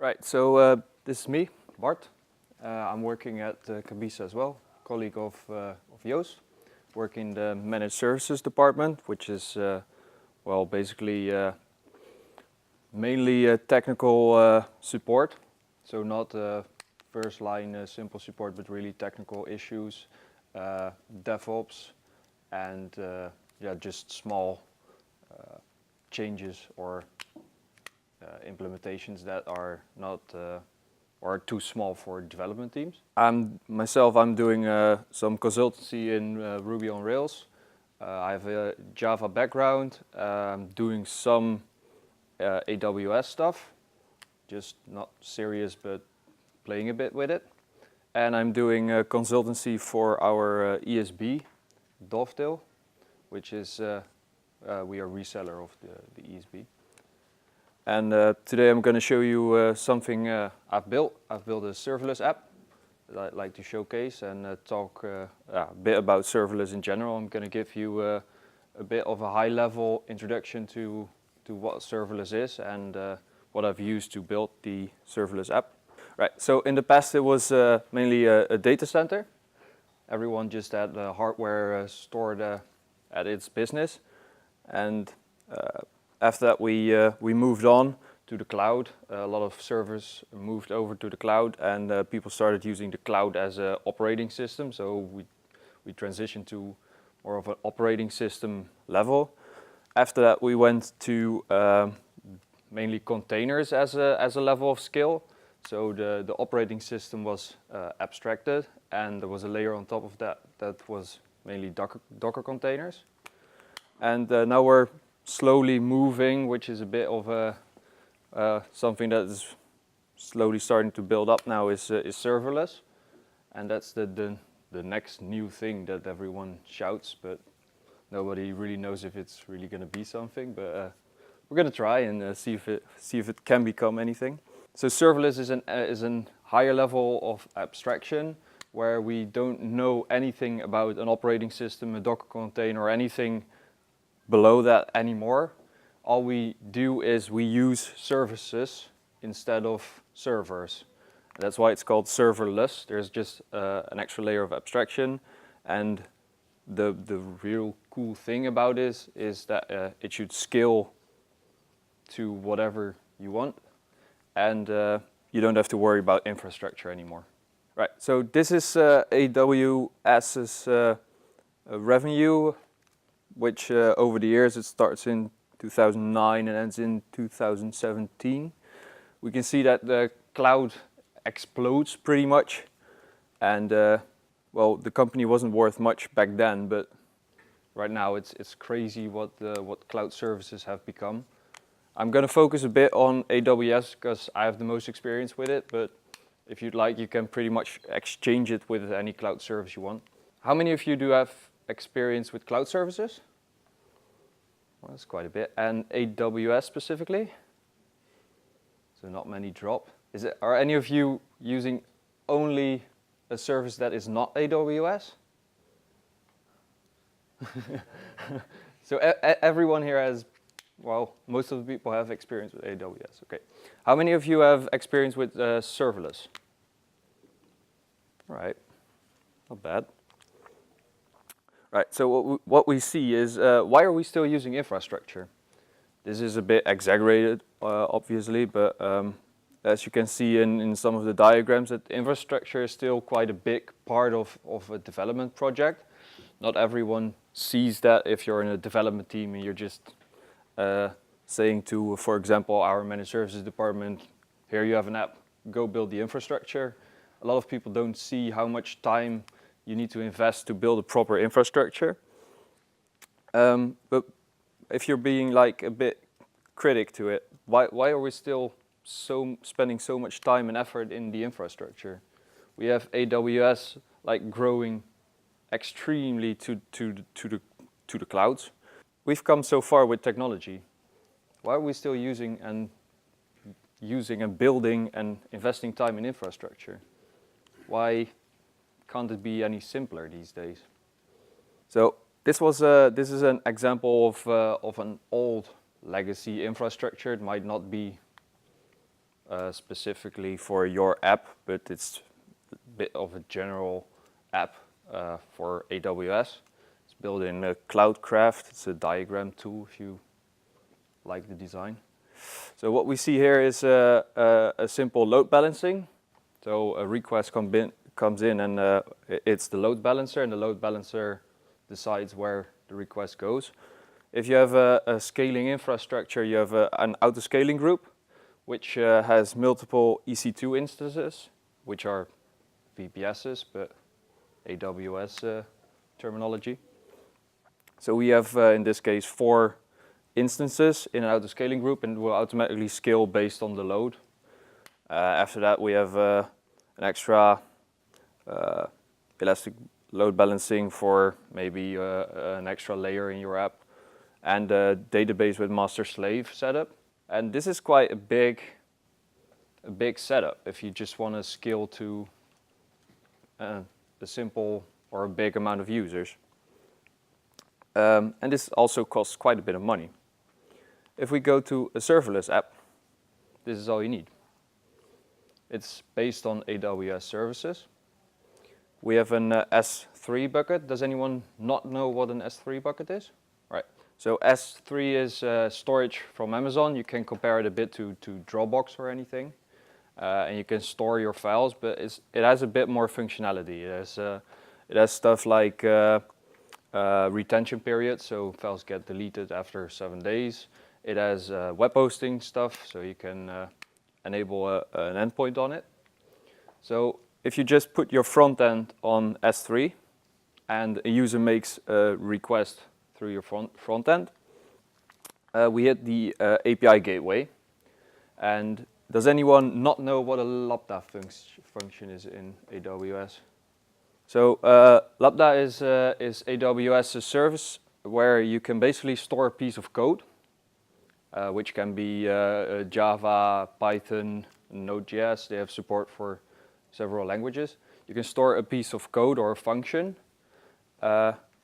Right, so this is me, Bart. I'm working at Kabisa as well, colleague of Joost. Work in the managed services department, which is, well, basically mainly technical support. So not first line simple support, but really technical issues, DevOps, and yeah, just small changes or implementations that are not or too small for development teams. I'm doing some consultancy in Ruby on Rails. I have a Java background, doing some AWS stuff, just not serious but playing a bit with it. And I'm doing a consultancy for our ESB, Dovetail, which is, we are reseller of the ESB. And today I'm going to show you something I've built. I've built a serverless app that I'd like to showcase and talk a bit about serverless in general. I'm going to give you a bit of a high-level introduction to what serverless is and what I've used to build the serverless app. Right, so in the past it was mainly a data center. Everyone just had hardware stored at its business. And after that, we moved on to the cloud. A lot of servers moved over to the cloud, and people started using the cloud as an operating system. So we transitioned to more of an operating system level. After that, we went to mainly containers as a level of skill. So the operating system was abstracted, and there was a layer on top of that that was mainly Docker containers. And now we're slowly moving, which is a bit of something that is slowly starting to build up now, is serverless, and that's the next new thing that everyone shouts, but nobody really knows if it's really going to be something. But we're going to try and see if it can become anything. So serverless is an higher level of abstraction where we don't know anything about an operating system, a Docker container, or anything below that anymore. All we do is we use services instead of servers. That's why it's called serverless. There's just an extra layer of abstraction, and the real cool thing about it is that it should scale to whatever you want, and you don't have to worry about infrastructure anymore. Right, so this is AWS's revenue, which over the years, it starts in 2009 and ends in 2017. We can see that the cloud explodes pretty much, and well, the company wasn't worth much back then, but right now it's crazy what cloud services have become. I'm going to focus a bit on AWS because I have the most experience with it, but if you'd like, you can pretty much exchange it with any cloud service you want. How many of you do have experience with cloud services? Well, that's quite a bit. And AWS specifically? So not many drop. Are any of you using only a service that is not AWS? So everyone here has, well, most of the people have experience with AWS. Okay. How many of you have experience with serverless? All right, not bad. Right, so what we see is, why are we still using infrastructure? This is a bit exaggerated, obviously, but as you can see in some of the diagrams, that infrastructure is still quite a big part of a development project. Not everyone sees that if you're in a development team and you're just saying to, for example, our managed services department, here you have an app, go build the infrastructure. A lot of people don't see how much time you need to invest to build a proper infrastructure. But if you're being like a bit critic to it, why are we still spending so much time and effort in the infrastructure? We have AWS like growing extremely to the clouds. We've come so far with technology. Why are we still using and building and investing time in infrastructure? Why can't it be any simpler these days? So this is an example of an old legacy infrastructure. It might not be specifically for your app, but it's a bit of a general app for AWS. It's built in CloudCraft. It's a diagram tool if you like the design. So what we see here is a simple load balancing. So a request comes in and it's the load balancer, and the load balancer decides where the request goes. If you have a scaling infrastructure, you have an auto-scaling group, which has multiple EC2 instances, which are VPSs, but AWS terminology. So we have, in this case, 4 instances in an auto-scaling group, and will automatically scale based on the load. After that, we have an extra elastic load balancing for maybe an extra layer in your app, and a database with master-slave setup. And this is quite a big setup if you just want to scale to a simple or a big amount of users. And this also costs quite a bit of money. If we go to a serverless app, this is all you need. It's based on AWS services. We have an S3 bucket. Does anyone not know what an S3 bucket is? Right. So S3 is storage from Amazon. You can compare it a bit to Dropbox or anything. And you can store your files, but it has a bit more functionality. It has stuff like retention period, so files get deleted after 7 days. It has web hosting stuff, so you can enable an endpoint on it. So if you just put your front end on S3 and a user makes a request through your front end, we hit the API Gateway. And does anyone not know what a Lambda function is in AWS? So Lambda is AWS's service where you can basically store a piece of code, which can be Java, Python, Node.js. They have support for several languages. You can store a piece of code or a function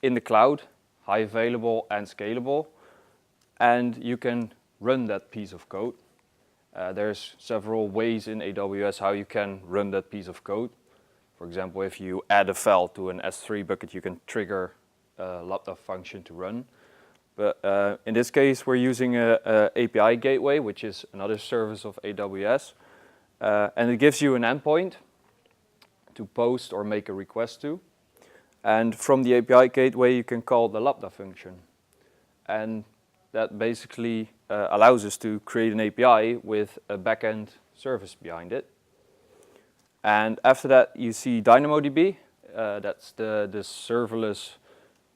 in the cloud, high available and scalable, and you can run that piece of code. There's several ways in AWS how you can run that piece of code. For example, if you add a file to an S3 bucket, you can trigger a Lambda function to run. But in this case, we're using a API Gateway, which is another service of AWS. And it gives you an endpoint to post or make a request to. And from the API Gateway, you can call the Lambda function. And that basically allows us to create an API with a backend service behind it. And after that, you see DynamoDB. That's the serverless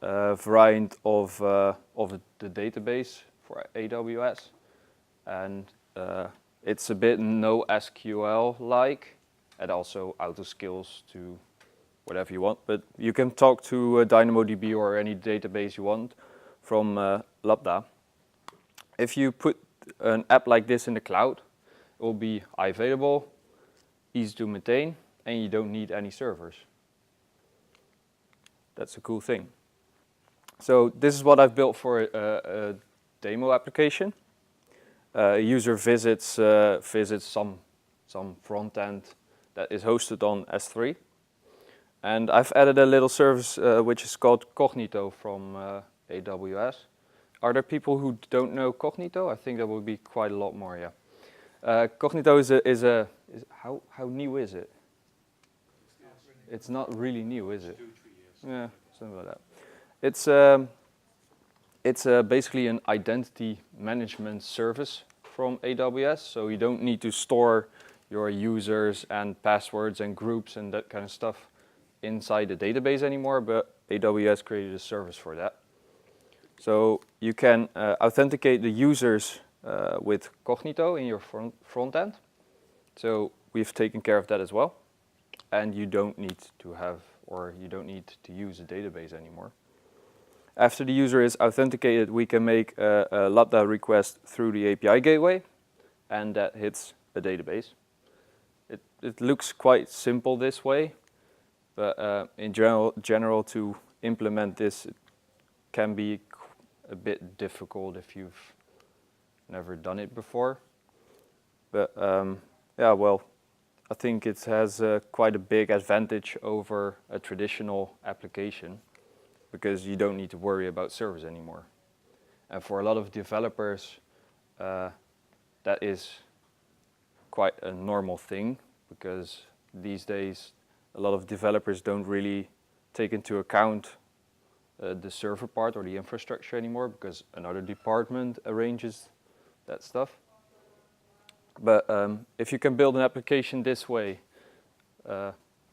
variant of the database for AWS. And it's a bit NoSQL-like. It also auto-scales to whatever you want. But you can talk to DynamoDB or any database you want from Lambda. If you put an app like this in the cloud, it will be high available, easy to maintain, and you don't need any servers. That's a cool thing. So this is what I've built for a demo application. A user visits some front end that is hosted on S3. And I've added a little service which is called Cognito from AWS. Are there people who don't know Cognito? I think there will be quite a lot more, yeah. Cognito is how new is it? It's not really new, is it? 2-3 years. Yeah, something like that. It's basically an identity management service from AWS, so you don't need to store your users and passwords and groups and that kind of stuff inside the database anymore, but AWS created a service for that. So you can authenticate the users with Cognito in your front end. So we've taken care of that as well. And you don't need to have, or you don't need to use a database anymore. After the user is authenticated, we can make a Lambda request through the API Gateway, and that hits a database. It looks quite simple this way, but in general to implement this, it can be a bit difficult if you've never done it before. But Yeah, well, I think it has quite a big advantage over a traditional application because you don't need to worry about servers anymore. And for a lot of developers, that is quite a normal thing because these days a lot of developers don't really take into account the server part or the infrastructure anymore because another department arranges that stuff. But if you can build an application this way,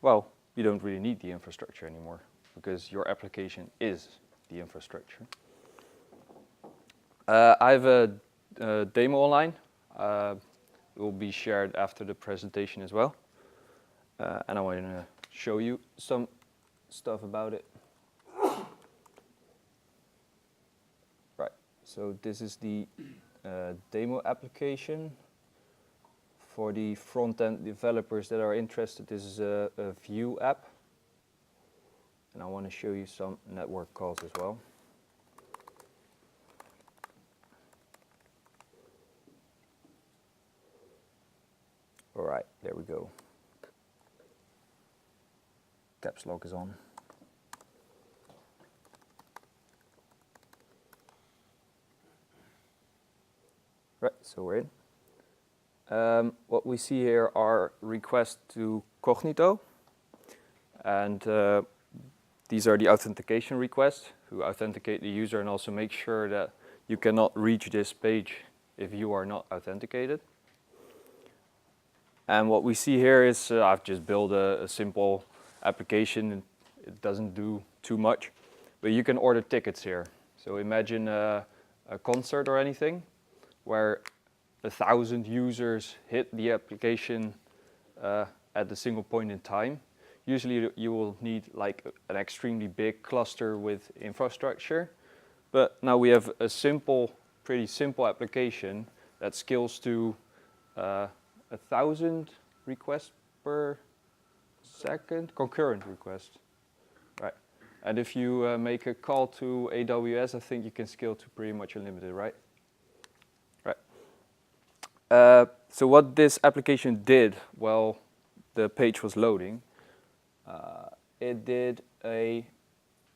well, you don't really need the infrastructure anymore because your application is the infrastructure. I have a demo online. It will be shared after the presentation as well. And I want to show you some stuff about it. Right, so this is the demo application. For the front-end developers that are interested, this is a Vue app. And I want to show you some network calls as well. All right, there we go. Caps lock is on. Right, so we're in. What we see here are requests to Cognito. And these are the authentication requests who authenticate the user and also make sure that you cannot reach this page if you are not authenticated. And what we see here is I've just built a simple application. It doesn't do too much, but you can order tickets here. So imagine a concert or anything where 1,000 users hit the application at a single point in time. Usually you will need like an extremely big cluster with infrastructure, but now we have a pretty simple application that scales to 1,000 requests per second, concurrent requests, right? And if you make a call to AWS, I think you can scale to pretty much unlimited, right? Right. So what this application did while the page was loading, it did a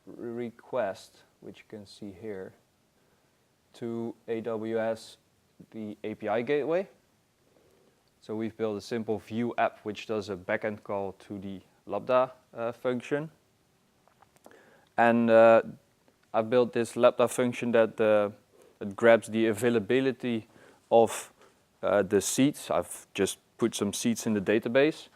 request, which you can see here, to AWS, the API Gateway. So we've built a simple Vue app which does a backend call to the Lambda function. And I've built this Lambda function that grabs the availability of the seats. I've just put some seats in the database.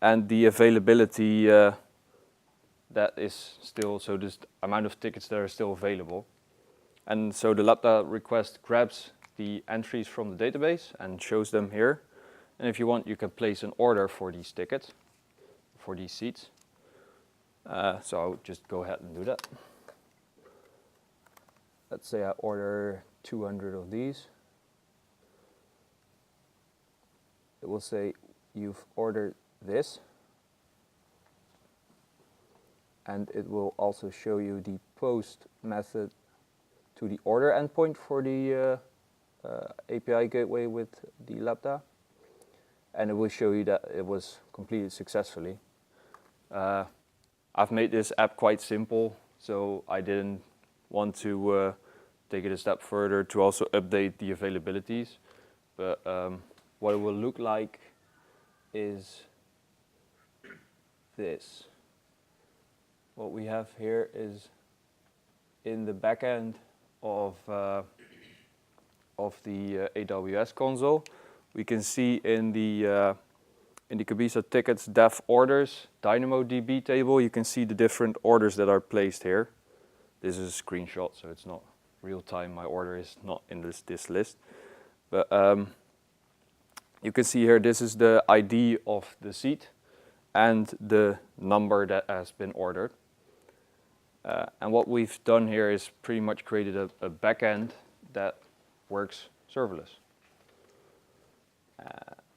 And the availability that is still, so this amount of tickets that are still available. And so the Lambda request grabs the entries from the database and shows them here. And if you want, you can place an order for these tickets, for these seats. So I'll just go ahead and do that. Let's say I order 200 of these. It will say you've ordered this. And it will also show you the post method to the order endpoint for the API gateway with the Lambda. And it will show you that it was completed successfully. I've made this app quite simple, so I didn't want to take it a step further to also update the availabilities. But what it will look like is this. What we have here is in the backend of the AWS console. We can see in the Kabisa tickets dev orders DynamoDB table, you can see the different orders that are placed here. This is a screenshot, so it's not real time. My order is not in this list. But you can see here, this is the ID of the seat and the number that has been ordered. And what we've done here is pretty much created a backend that works serverless.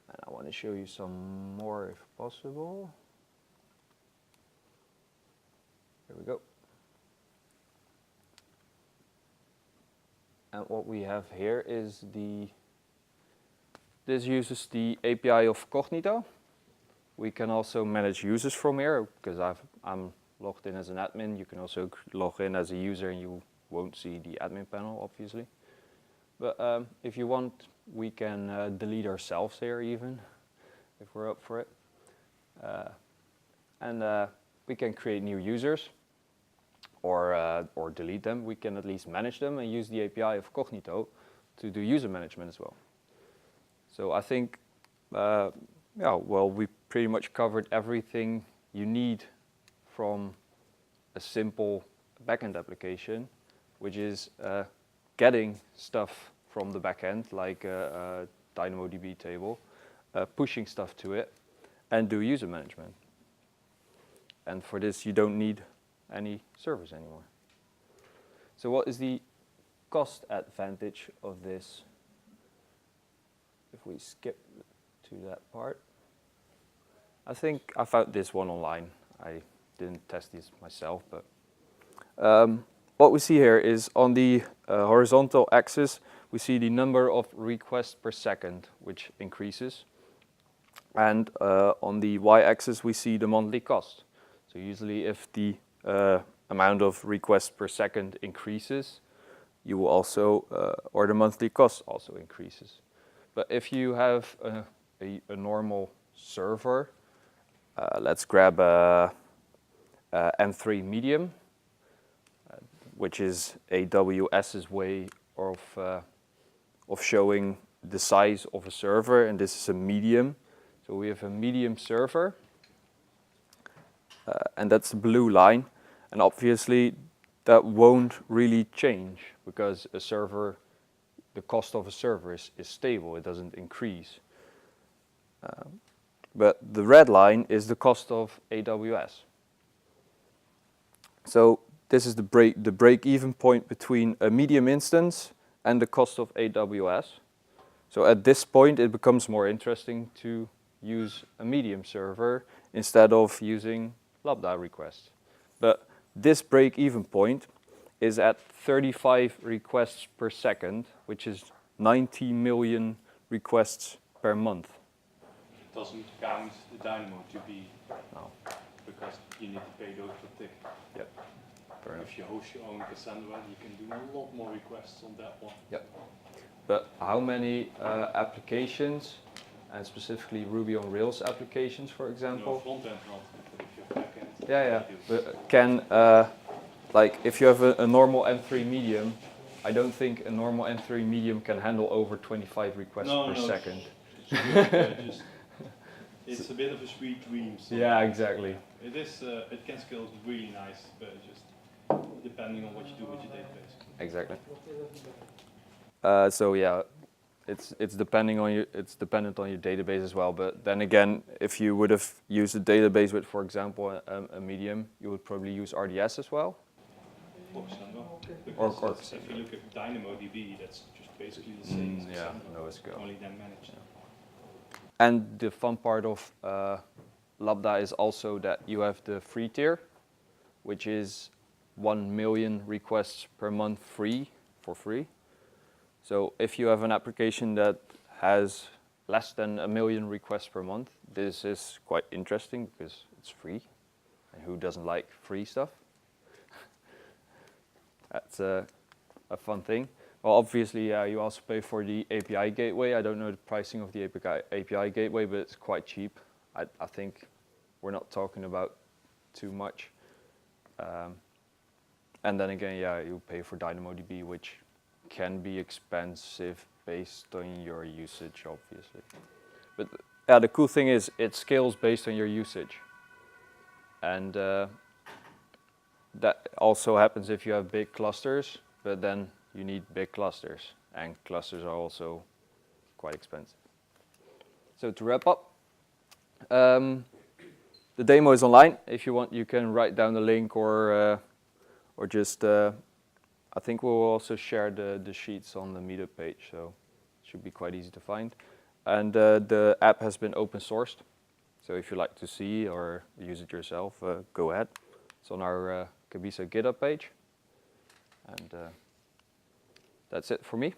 And I want to show you some more if possible. Here we go. And what we have here is the This uses the API of Cognito. We can also manage users from here because I'm logged in as an admin. You can also log in as a user and you won't see the admin panel, obviously. But if you want, we can delete ourselves here even, if we're up for it. And we can create new users or delete them. We can at least manage them and use the API of Cognito to do user management as well. So I think, yeah, well, we pretty much covered everything you need from a simple backend application, which is getting stuff from the backend, like a DynamoDB table, pushing stuff to it, and do user management. And for this, you don't need any servers anymore. So what is the cost advantage of this? If we skip to that part, I think I found this one online. I didn't test this myself, but what we see here is on the horizontal axis, we see the number of requests per second, which increases. And on the y-axis, we see the monthly cost. So usually if the amount of requests per second increases, you will also, or the monthly cost also increases. But if you have a normal server, let's grab a M3 Medium, which is AWS's way of showing the size of a server, and this is a medium. So we have a medium server, and that's the blue line, and obviously that won't really change because a server, the cost of a server is stable, it doesn't increase. But the red line is the cost of AWS. So this is the break-even point between a medium instance and the cost of AWS. So at this point, it becomes more interesting to use a medium server instead of using Lambda requests. But this break-even point is at 35 requests per second, which is 90 million requests per month. It doesn't count the DynamoDB No. because you need to pay those per tick. Yep. If you host your own Cassandra, you can do a lot more requests on that one. Yep. But how many applications, and specifically Ruby on Rails applications, for example? No, front end not, but if you have back end. Yeah. But can, like, if you have a normal M3 medium, I don't think a normal M3 medium can handle over 25 requests per second. It's a bit of a sweet dream. So yeah, exactly. It is. It can scale really nice, but just depending on what you do with your database. Exactly. So yeah, it's dependent on your database as well. But then again, if you would have used a database with, for example, a medium, you would probably use RDS as well. Or Cassandra. Or if you look at DynamoDB, that's just basically the same as Cassandra, NoSQL. only then managed. Yeah. And the fun part of Lambda is also that you have the free tier, which is 1 million requests per month for free. So if you have an application that has less than 1 million requests per month, this is quite interesting because it's free. And who doesn't like free stuff? That's a fun thing. Well, obviously, you also pay for the API Gateway. I don't know the pricing of the API Gateway, but it's quite cheap. I think we're not talking about too much. And then again, yeah, you pay for DynamoDB, which can be expensive based on your usage, obviously. But yeah, the cool thing is it scales based on your usage. And that also happens if you have big clusters, but then you need big clusters, and clusters are also quite expensive. So to wrap up, the demo is online. If you want, you can write down the link or just, I think we'll also share the sheets on the meetup page, so it should be quite easy to find. And the app has been open sourced, so if you like to see or use it yourself, go ahead. It's on our Kabisa GitHub page. And that's it for me.